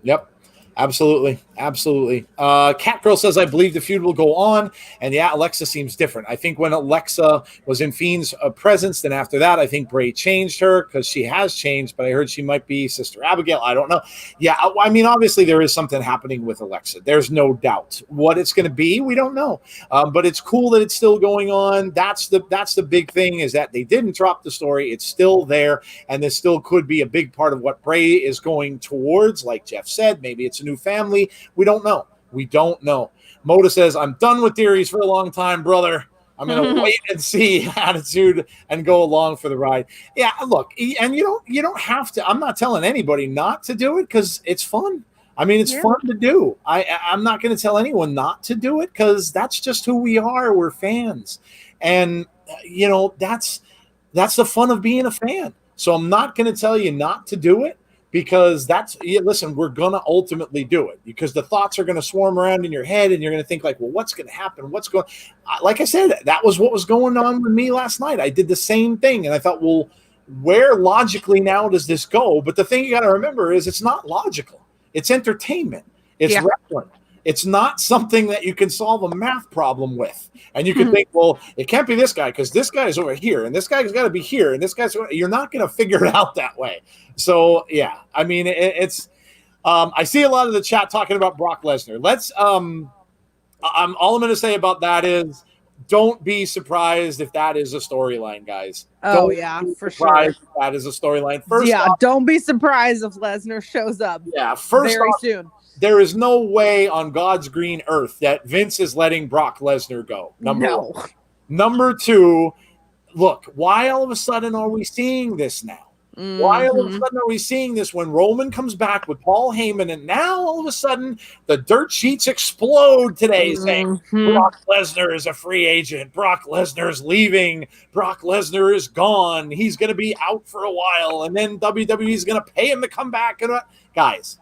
Yep. Absolutely. Catgirl says, I believe the feud will go on. And yeah, Alexa seems different. I think when Alexa was in Fiend's presence, then after that, I think Bray changed her, because she has changed, but I heard she might be Sister Abigail. I don't know. Yeah, I mean, obviously there is something happening with Alexa. There's no doubt. What it's going to be, we don't know. But it's cool that it's still going on. That's the big thing, is that they didn't drop the story. It's still there. And this still could be a big part of what Bray is going towards. Like Jeff said, maybe it's a new family. We don't know. Moda says, I'm done with theories for a long time, brother. I'm going to wait and see attitude and go along for the ride. Yeah, look, and you don't have to. I'm not telling anybody not to do it, because it's fun. I mean, it's fun to do. I'm not going to tell anyone not to do it, because that's just who we are. We're fans. And, that's the fun of being a fan. So I'm not going to tell you not to do it, because listen, we're going to ultimately do it, because the thoughts are going to swarm around in your head and you're going to think like, well, what's going to happen? Like I said, that was what was going on with me last night. I did the same thing. And I thought, well, where logically now does this go? But the thing you got to remember is it's not logical. It's entertainment. It's wrestling. It's not something that you can solve a math problem with. And you can think, well, it can't be this guy, because this guy is over here and this guy's got to be here and this guy's – you're not going to figure it out that way. So, yeah, I mean, it's I see a lot of the chat talking about Brock Lesnar. All I'm going to say about that is, don't be surprised if that is a storyline, guys. Oh, yeah, for sure. If that is a storyline. First off, don't be surprised if Lesnar shows up very soon. There is no way on God's green earth that Vince is letting Brock Lesnar go. Number one. Number two, look, why all of a sudden are we seeing this now? Why all of a sudden are we seeing this when Roman comes back with Paul Heyman, and now all of a sudden the dirt sheets explode today saying Brock Lesnar is a free agent, Brock Lesnar is leaving, Brock Lesnar is gone, he's going to be out for a while, and then WWE is going to pay him to come back. And guys,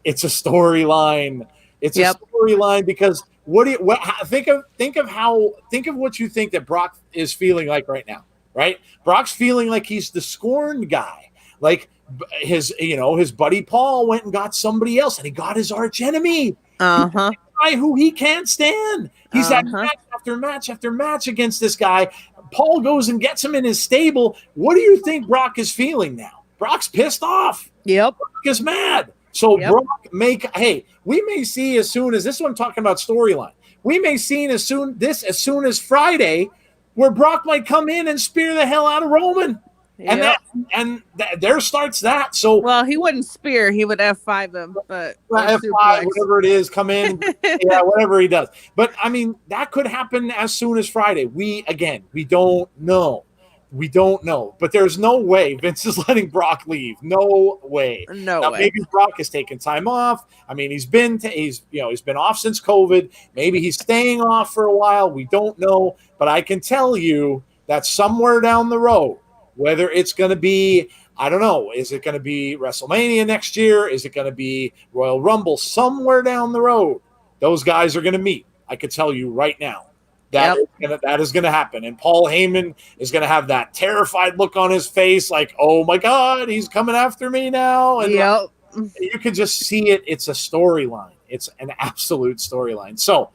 it's a storyline. It's a storyline, because think of what you think that Brock is feeling like right now. Right? Brock's feeling like he's the scorned guy. Like his buddy Paul went and got somebody else, and he got his arch enemy. Guy who he can't stand. He's had match after match after match against this guy. Paul goes and gets him in his stable. What do you think Brock is feeling now? Brock's pissed off. Yep. Brock is mad. So Brock we may see as soon as this one, I'm talking about storyline. We may see as soon as Friday, where Brock might come in and spear the hell out of Roman. And there starts that. So, well, he wouldn't spear. He would F5 him. But F5, whatever it is, come in. Whatever he does. But, I mean, that could happen as soon as Friday. We don't know. We don't know. But there's no way Vince is letting Brock leave. No way. No way. Maybe Brock has taken time off. I mean, he's been off since COVID. Maybe he's staying off for a while. We don't know. But I can tell you that somewhere down the road, whether it's going to be, I don't know, is it going to be WrestleMania next year? Is it going to be Royal Rumble? Somewhere down the road, those guys are going to meet. I can tell you right now. That is going to happen. And Paul Heyman is going to have that terrified look on his face, like, oh, my God, he's coming after me now. And you can just see it. It's a storyline. It's an absolute storyline. So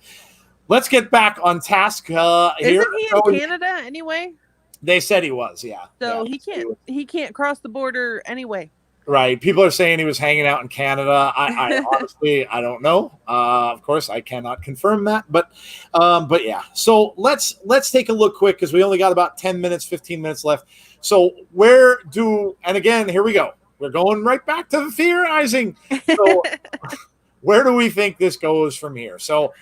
let's get back on task here. Isn't he in Canada anyway? They said he was, yeah. So Yeah, he can't cross the border anyway. Right. People are saying he was hanging out in Canada. I honestly, I don't know. Of course, I cannot confirm that, but yeah. So let's take a look quick because we only got about 10 minutes, 15 minutes left. So and again, here we go. We're going right back to the theorizing. So where do we think this goes from here? So,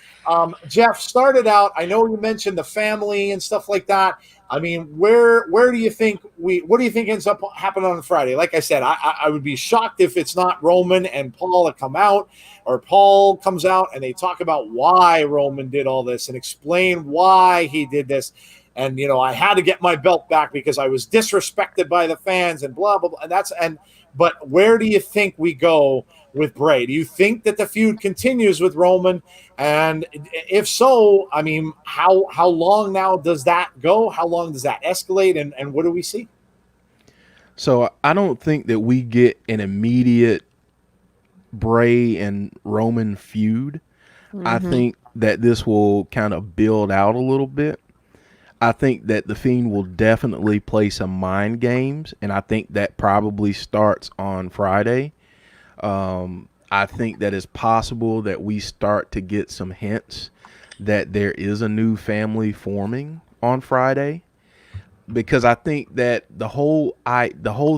Jeff started out. I know you mentioned the family and stuff like that. I mean, where do you think what do you think ends up happening on Friday? Like I said, I would be shocked if it's not Roman and Paul that come out, or Paul comes out and they talk about why Roman did all this and explain why he did this. And, I had to get my belt back because I was disrespected by the fans and blah, blah, blah. But where do you think we go with Bray? Do you think that the feud continues with Roman? And if so, I mean, how long now does that go? How long does that escalate? And what do we see? So I don't think that we get an immediate Bray and Roman feud. Mm-hmm. I think that this will kind of build out a little bit. I think that the Fiend will definitely play some mind games, and I think that probably starts on Friday. I think that it's possible that we start to get some hints that there is a new family forming on Friday, because I think that the whole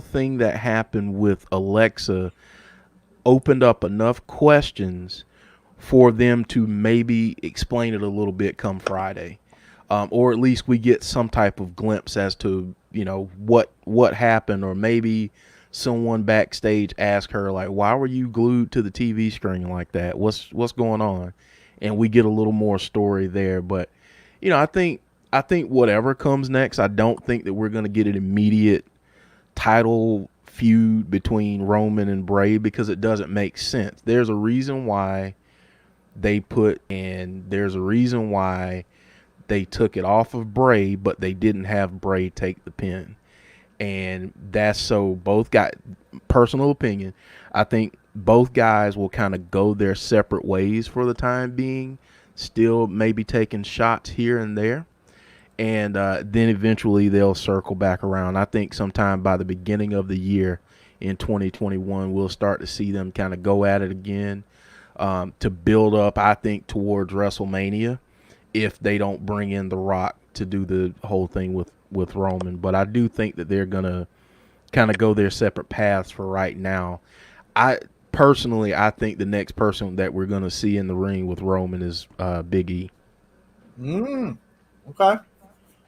thing that happened with Alexa opened up enough questions for them to maybe explain it a little bit come Friday. Or at least we get some type of glimpse as to, what happened, or maybe someone backstage asked her, like, why were you glued to the TV screen like that? What's going on? And we get a little more story there. But, I think whatever comes next, I don't think that we're going to get an immediate title feud between Roman and Bray, because it doesn't make sense. There's a reason why they took it off of Bray, but they didn't have Bray take the pin. And that's so both got personal opinion. I think both guys will kind of go their separate ways for the time being, still maybe taking shots here and there. And then eventually they'll circle back around. I think sometime by the beginning of the year in 2021, we'll start to see them kind of go at it again, to build up, I think, towards WrestleMania, if they don't bring in The Rock to do the whole thing with Roman. But I do think that they're going to kind of go their separate paths for right now. I think the next person that we're going to see in the ring with Roman is Big E. Okay.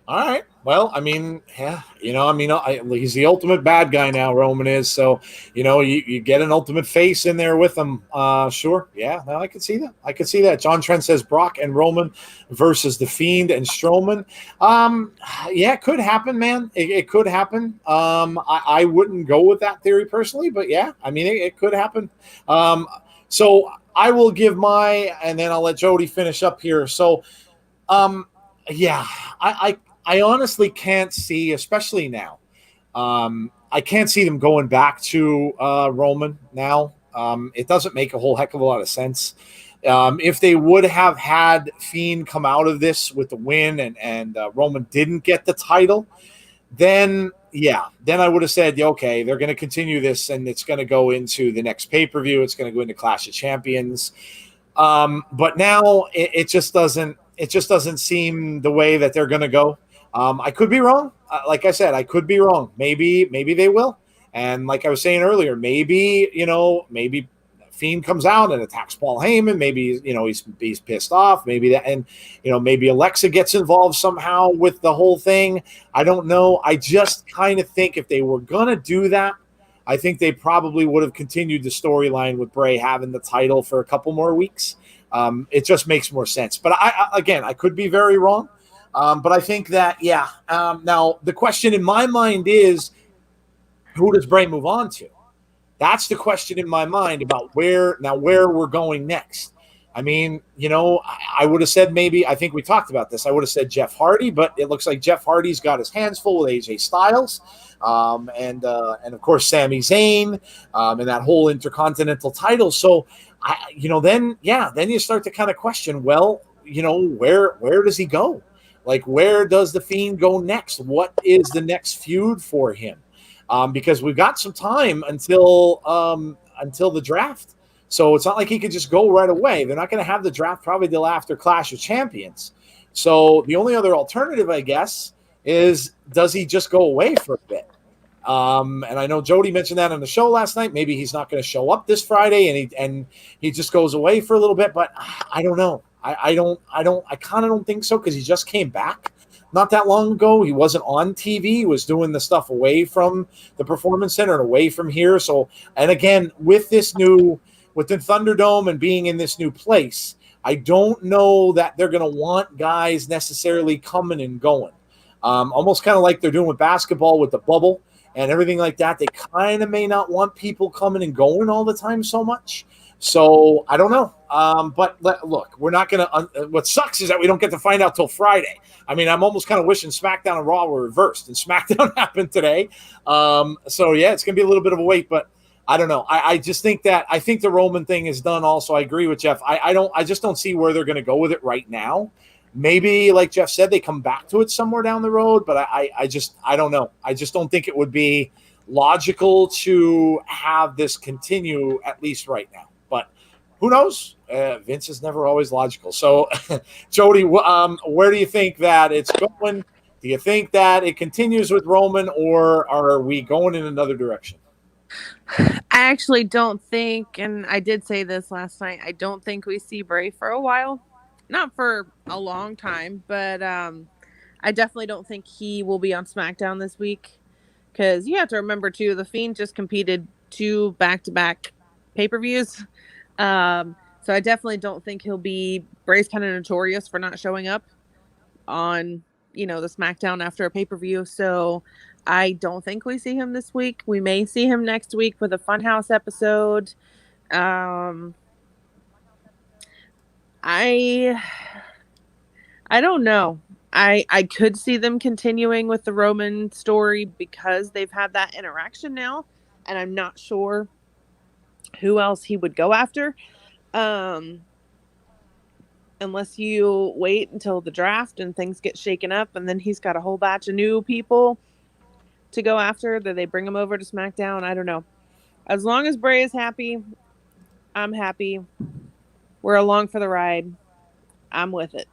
All right. Well, I mean, yeah, he's the ultimate bad guy now, Roman is. So, you get an ultimate face in there with him. Sure. Yeah, no, I could see that. John Trent says Brock and Roman versus The Fiend and Strowman. Yeah, it could happen, man. It could happen. I wouldn't go with that theory personally, but yeah, I mean, it could happen. So I will give and then I'll let Jody finish up here. So, yeah, I honestly can't see, especially now. I can't see them going back to Roman now. It doesn't make a whole heck of a lot of sense. If they would have had Fiend come out of this with the win and Roman didn't get the title, then I would have said, okay, they're going to continue this and it's going to go into the next pay-per-view. It's going to go into Clash of Champions. But now it just doesn't seem the way that they're going to go. I could be wrong. Like I said, I could be wrong. Maybe they will. And like I was saying earlier, maybe Fiend comes out and attacks Paul Heyman. Maybe, he's pissed off. Maybe that, and, maybe Alexa gets involved somehow with the whole thing. I don't know. I just kind of think if they were going to do that, I think they probably would have continued the storyline with Bray having the title for a couple more weeks. It just makes more sense. But I could be very wrong. But I think that, now the question in my mind is, who does Bray move on to? That's the question in my mind about where we're going next. I mean, I would have said I think we talked about this. I would have said Jeff Hardy, but it looks like Jeff Hardy's got his hands full with AJ Styles, and of course Sami Zayn, and that whole Intercontinental title. So, then you start to kind of question, well, where does he go? Like, where does the Fiend go next? What is the next feud for him? Because we've got some time until the draft. So it's not like he could just go right away. They're not going to have the draft probably till after Clash of Champions. So the only other alternative, I guess, is does he just go away for a bit? And I know Jodie mentioned that on the show last night. Maybe he's not going to show up this Friday, and he just goes away for a little bit. But I don't know. I kind of don't think so, because he just came back not that long ago. He wasn't on TV. He was doing the stuff away from the Performance Center and away from here. So, and again, within Thunderdome and being in this new place, I don't know that they're going to want guys necessarily coming and going. Almost kind of like they're doing with basketball with the bubble and everything like that. They kind of may not want people coming and going all the time so much. So I don't know. But look, we're not going to. What sucks is that we don't get to find out till Friday. I mean, I'm almost kind of wishing SmackDown and Raw were reversed, and SmackDown happened today. So yeah, it's going to be a little bit of a wait, but I don't know. I just think I think the Roman thing is done. Also, I agree with Jeff. I just don't see where they're going to go with it right now. Maybe, like Jeff said, they come back to it somewhere down the road, but I don't know. I just don't think it would be logical to have this continue, at least right now. But who knows? Vince is never always logical. So, Jodie, where do you think that it's going? Do you think that it continues with Roman, or are we going in another direction? I actually don't think, and I did say this last night, I don't think we see Bray for a while. Not for a long time, but I definitely don't think he will be on SmackDown this week. Because you have to remember, too, The Fiend just competed 2 back-to-back pay-per-views. So I definitely don't think he'll be... Bray's kind of notorious for not showing up on, the SmackDown after a pay-per-view. So I don't think we see him this week. We may see him next week with a Funhouse episode. I don't know. I could see them continuing with the Roman story because they've had that interaction now, and I'm not sure who else he would go after. Unless you wait until the draft and things get shaken up, and then he's got a whole batch of new people to go after, that they bring him over to SmackDown. I don't know. As long as Bray is happy, I'm happy. We're along for the ride. I'm with it.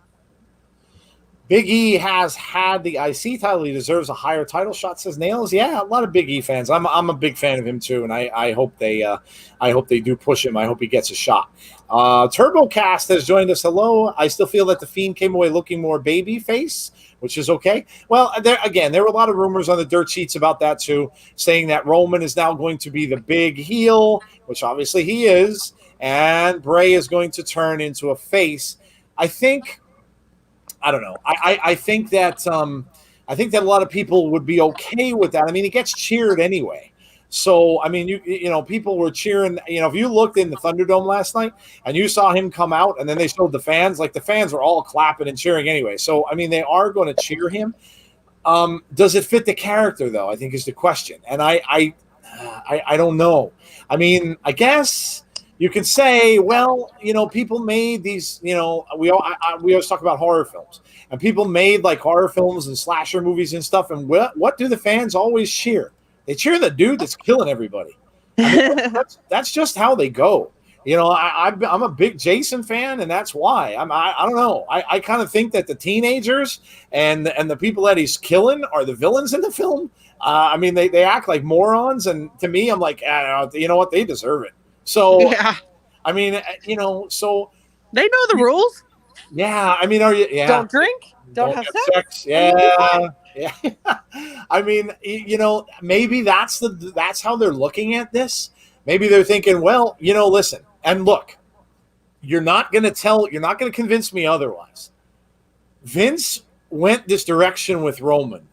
Big E has had the IC title. He deserves a higher title shot, says Nails. Yeah, a lot of Big E fans. I'm a big fan of him too, and I hope they do push him. I hope he gets a shot. TurboCast has joined us. Hello. I still feel that the Fiend came away looking more baby face, which is okay. Well, there were a lot of rumors on the dirt sheets about that too, saying that Roman is now going to be the big heel, which obviously he is, and Bray is going to turn into a face. I don't know. I think that a lot of people would be okay with that. I mean, he gets cheered anyway. So, I mean, people were cheering. If you looked in the Thunderdome last night and you saw him come out and then they showed the fans, like the fans were all clapping and cheering anyway. So, I mean, they are going to cheer him. Does it fit the character, though? I think is the question. And I don't know. I mean, I guess you can say, well, people made these, we always talk about horror films, and people made like horror films and slasher movies and stuff. And what do the fans always cheer? They cheer the dude that's killing everybody. I mean, that's just how they go. I'm a big Jason fan, and that's why. I don't know. I kind of think that the teenagers and the people that he's killing are the villains in the film. I mean, they act like morons, and to me, I'm like, you know what? They deserve it. So, yeah. I mean, so they know the rules. Yeah, I mean, don't drink, don't have sex. Yeah, yeah. I mean, maybe that's how they're looking at this. Maybe they're thinking, well, listen, and look, you're not going to convince me otherwise. Vince went this direction with Roman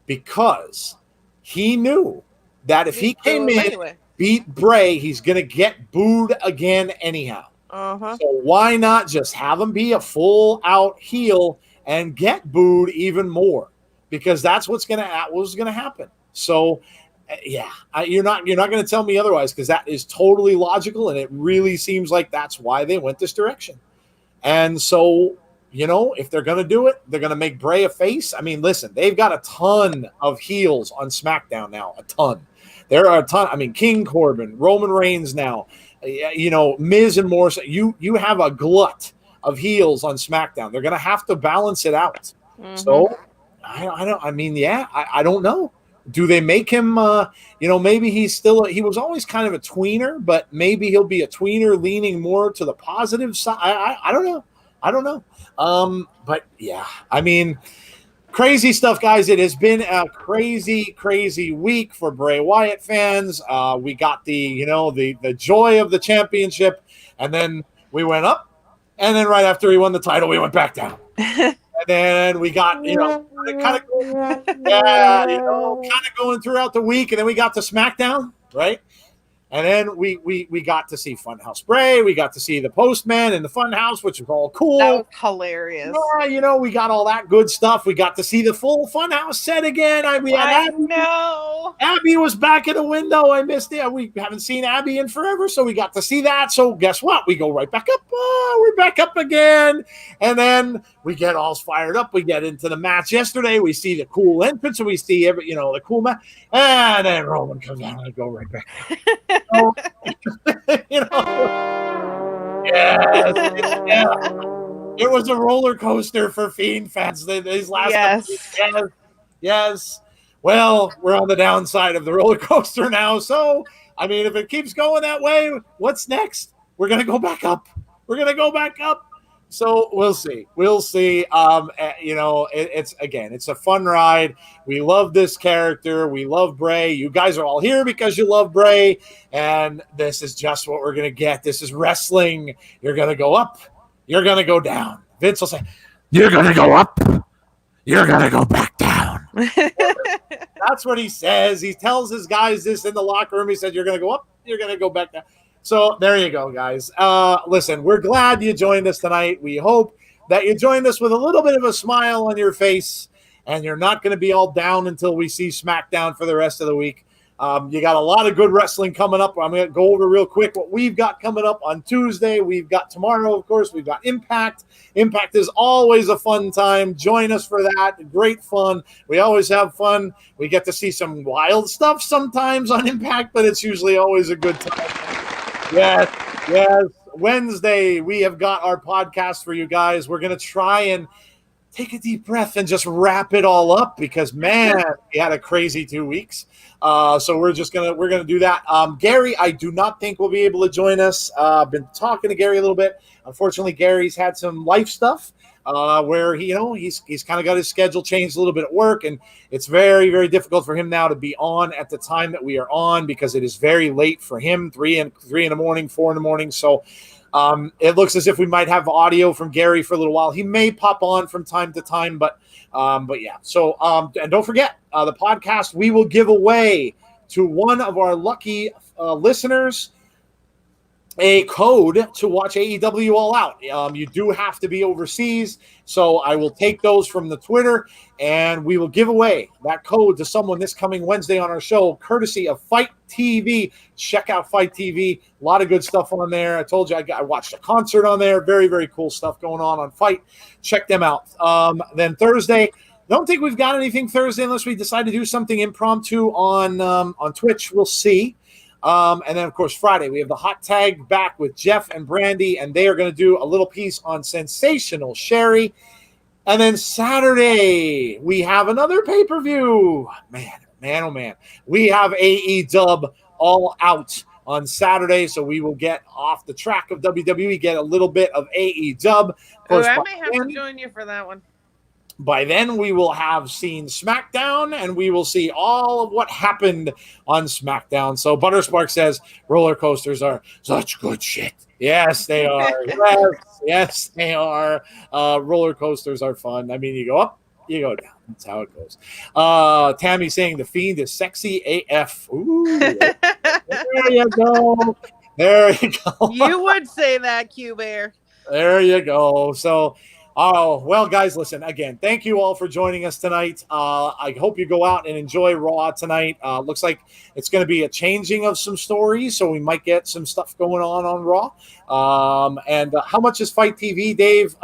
because he knew that if he came in, anyway, beat Bray, he's going to get booed again anyhow. Uh-huh. So why not just have him be a full-out heel and get booed even more? Because that's what's going to happen. So, yeah, you're not going to tell me otherwise, because that is totally logical, and it really seems like that's why they went this direction. And so if they're going to do it, they're going to make Bray a face. I mean, listen, they've got a ton of heels on SmackDown now, a ton. There are a ton. I mean, King Corbin, Roman Reigns now, Miz and Morrison. You have a glut of heels on SmackDown. They're going to have to balance it out. Mhm. So I don't know. Do they make him, maybe he was always kind of a tweener, but maybe he'll be a tweener leaning more to the positive side. I don't know. But yeah, I mean, crazy stuff, guys. It has been a crazy, crazy week for Bray Wyatt fans. We got the joy of the championship, and then we went up, and then right after he won the title, we went back down. And then we got, kind of going throughout the week, and then we got to SmackDown, right? And then we got to see Funhouse Bray. We got to see the Postman in the Funhouse, which was all cool. That was hilarious. Yeah, we got all that good stuff. We got to see the full Funhouse set again. Abby was back in the window. I missed it. We haven't seen Abby in forever, so we got to see that. So guess what? We go right back up. We're back up again. And then we get all fired up. We get into the match yesterday. We see the cool entrance, and we see the cool match. And then Roman comes out, and I go right back. It was a roller coaster for Fiend fans these last couple weeks. Yes. Well, we're on the downside of the roller coaster now. So, I mean, if it keeps going that way, what's next? We're going to go back up. So we'll see. It's a fun ride. We love this character. We love Bray. You guys are all here because you love Bray. And this is just what we're going to get. This is wrestling. You're going to go up. You're going to go down. Vince will say, you're going to go up. You're going to go back down. That's what he says. He tells his guys this in the locker room. He said, you're going to go up. You're going to go back down. So there you go, guys. Listen, we're glad you joined us tonight. We hope that you joined us with a little bit of a smile on your face, and you're not going to be all down until we see SmackDown for the rest of the week. You got a lot of good wrestling coming up. I'm going to go over real quick what we've got coming up on Tuesday. We've got tomorrow, of course. We've got Impact. Impact is always a fun time. Join us for that. Great fun. We always have fun. We get to see some wild stuff sometimes on Impact, but it's usually always a good time. Yes. Wednesday, we have got our podcast for you guys. We're going to try and take a deep breath and just wrap it all up because, man, we had a crazy 2 weeks. So we're going to do that. Gary, I do not think will be able to join us. I've been talking to Gary a little bit. Unfortunately, Gary's had some life stuff where he's kind of got his schedule changed a little bit at work, and it's very, very difficult for him now to be on at the time that we are on because it is very late for him, 3 in the morning, 4 in the morning. So it looks as if we might have audio from Gary for a little while. He may pop on from time to time, but yeah. So and don't forget the podcast. We will give away to one of our lucky listeners a code to watch AEW All Out. You do have to be overseas, so I will take those from the Twitter, and we will give away that code to someone this coming Wednesday on our show, courtesy of Fight TV. Check out Fight TV. A lot of good stuff on there. I told you I watched a concert on there. Very, very cool stuff going on Fight. Check them out. Then Thursday, don't think we've got anything Thursday unless we decide to do something impromptu on Twitch. We'll see. And then, of course, Friday, we have the Hot Tag back with Jeff and Brandy, and they are going to do a little piece on Sensational Sherry. And then Saturday, we have another pay-per-view. Man, oh, man. We have AEW All Out on Saturday, so we will get off the track of WWE, get a little bit of AEW. I may have to join you for that one. By then, we will have seen SmackDown, and we will see all of what happened on SmackDown. So Butterspark says roller coasters are such good shit. Yes, they are. Yes, they are. Roller coasters are fun. I mean, you go up, you go down. That's how it goes. Tammy saying the Fiend is sexy AF. Ooh, there you go. There you go. You would say that, Q Bear. There you go. So Oh, well, guys, listen, again, thank you all for joining us tonight. I hope you go out and enjoy Raw tonight. Looks like it's going to be a changing of some stories, so we might get some stuff going on Raw. And how much is Fight TV, Dave?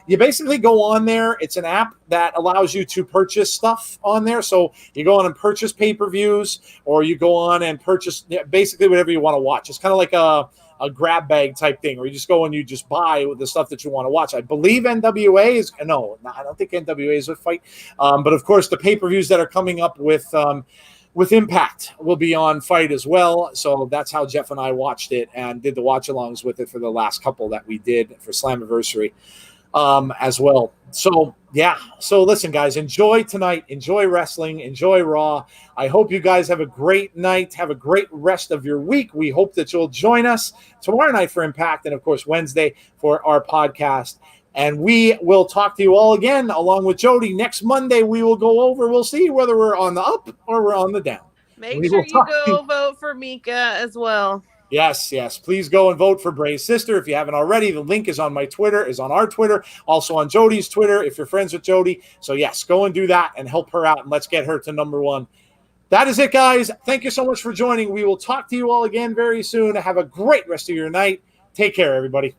You basically go on there. It's an app that allows you to purchase stuff on there. So you go on and purchase pay-per-views, or you go on and purchase basically whatever you want to watch. It's kind of like a grab bag type thing, where you just go and you just buy the stuff that you want to watch. I believe NWA is no, I don't think NWA is with Fight, but of course the pay-per-views that are coming up with Impact will be on Fight as well. So that's how Jeff and I watched it and did the watch-alongs with it for the last couple that we did for Slammiversary as well. So yeah, so listen, guys, enjoy tonight, enjoy wrestling, enjoy Raw. I hope you guys have a great night, have a great rest of your week. We hope that you'll join us tomorrow night for Impact, and of course Wednesday for our podcast. And we will talk to you all again along with Jodie next Monday. We will go over, we'll see whether we're on the up or we're on the down. Make sure you go vote for Mika as well. Yes. Please go and vote for Bray's sister if you haven't already. The link is on my Twitter, is on our Twitter, also on Jodie's Twitter if you're friends with Jodie. So yes, go and do that and help her out, and let's get her to number one. That is it, guys. Thank you so much for joining. We will talk to you all again very soon. Have a great rest of your night. Take care, everybody.